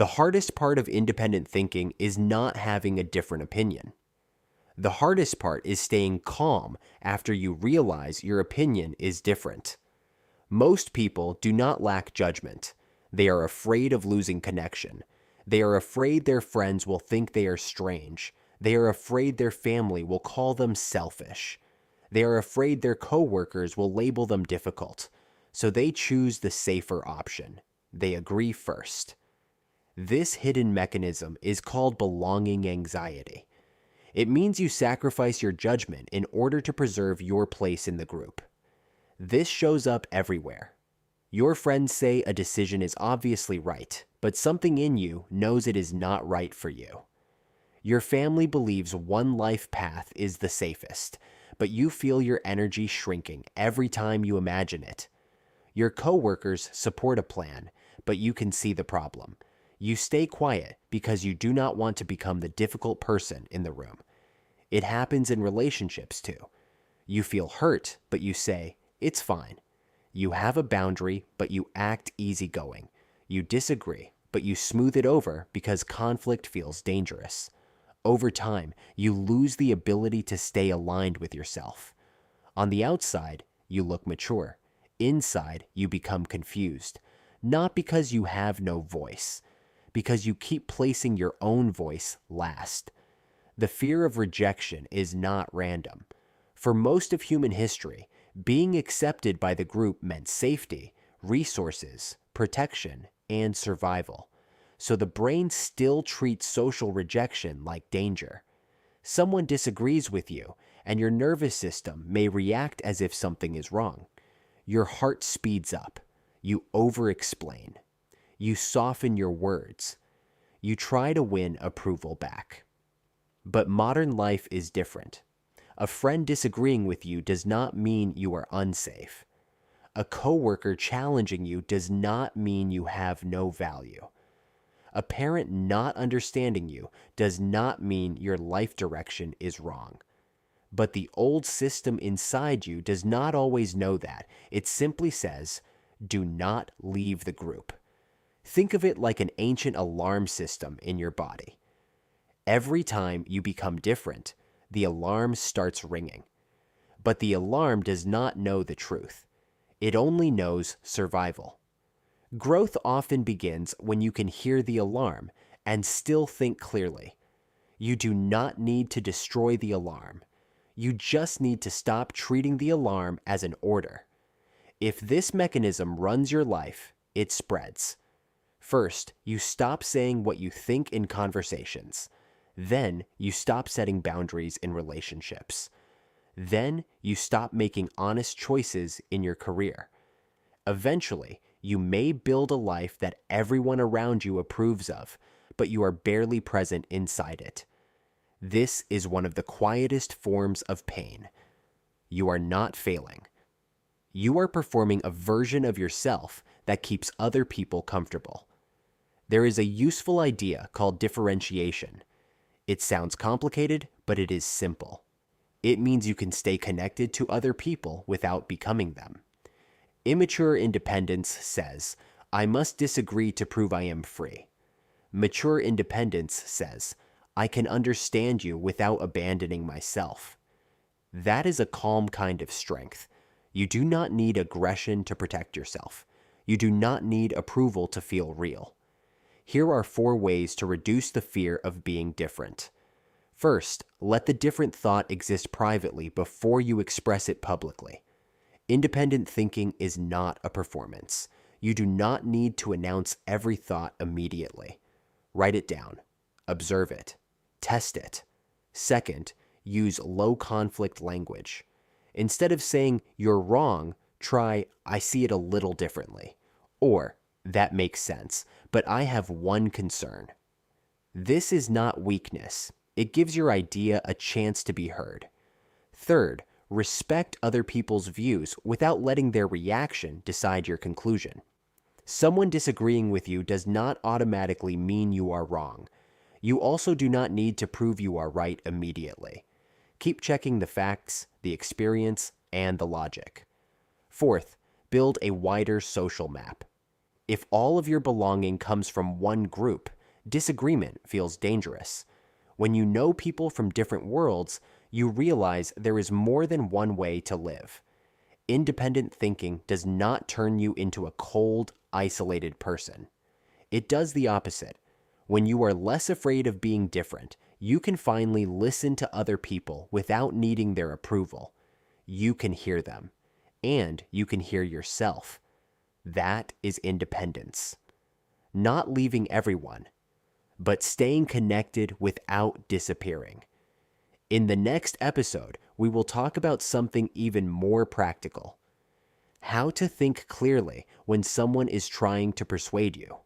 The hardest part of independent thinking is not having a different opinion. The hardest part is staying calm after you realize your opinion is different. Most people do not lack judgment. They are afraid of losing connection. They are afraid their friends will think they are strange. They are afraid their family will call them selfish. They are afraid their coworkers will label them difficult. So they choose the safer option. They agree first. This hidden mechanism is called belonging anxiety. It means you sacrifice your judgment in order to preserve your place in the group. This shows up everywhere. Your friends say a decision is obviously right, but something in you knows it is not right for you. Your family believes one life path is the safest, but you feel your energy shrinking every time you imagine it. Your coworkers support a plan, but you can see the problem. You stay quiet because you do not want to become the difficult person in the room. It happens in relationships too. You feel hurt, but you say, "It's fine." You have a boundary, but you act easygoing. You disagree, but you smooth it over because conflict feels dangerous. Over time, you lose the ability to stay aligned with yourself. On the outside, you look mature. Inside, you become confused. Not because you have no voice, because you keep placing your own voice last. The fear of rejection is not random. For most of human history, being accepted by the group meant safety, resources, protection, and survival. So the brain still treats social rejection like danger. Someone disagrees with you, and your nervous system may react as if something is wrong. Your heart speeds up. You over-explain. You soften your words. You try to win approval back. But modern life is different. A friend disagreeing with you does not mean you are unsafe. A coworker challenging you does not mean you have no value. A parent not understanding you does not mean your life direction is wrong. But the old system inside you does not always know that. It simply says, "Do not leave the group." Think of it like an ancient alarm system in your body. Every time you become different, the alarm starts ringing. But the alarm does not know the truth. It only knows survival. Growth often begins when you can hear the alarm and still think clearly. You do not need to destroy the alarm. You just need to stop treating the alarm as an order. If this mechanism runs your life, it spreads. First, you stop saying what you think in conversations. Then, you stop setting boundaries in relationships. Then, you stop making honest choices in your career. Eventually, you may build a life that everyone around you approves of, but you are barely present inside it. This is one of the quietest forms of pain. You are not failing. You are performing a version of yourself that keeps other people comfortable. There is a useful idea called differentiation. It sounds complicated, but it is simple. It means you can stay connected to other people without becoming them. Immature independence says, "I must disagree to prove I am free." Mature independence says, "I can understand you without abandoning myself." That is a calm kind of strength. You do not need aggression to protect yourself. You do not need approval to feel real. Here are 4 ways to reduce the fear of being different. First, let the different thought exist privately before you express it publicly. Independent thinking is not a performance. You do not need to announce every thought immediately. Write it down. Observe it. Test it. Second, use low-conflict language. Instead of saying, "You're wrong," try, "I see it a little differently." Or, "That makes sense, but I have one concern." This is not weakness. It gives your idea a chance to be heard. Third, respect other people's views without letting their reaction decide your conclusion. Someone disagreeing with you does not automatically mean you are wrong. You also do not need to prove you are right immediately. Keep checking the facts, the experience, and the logic. Fourth, build a wider social map. If all of your belonging comes from one group, disagreement feels dangerous. When you know people from different worlds, you realize there is more than one way to live. Independent thinking does not turn you into a cold, isolated person. It does the opposite. When you are less afraid of being different, you can finally listen to other people without needing their approval. You can hear them, and you can hear yourself. That is independence. Not leaving everyone, but staying connected without disappearing. In the next episode, we will talk about something even more practical: how to think clearly when someone is trying to persuade you.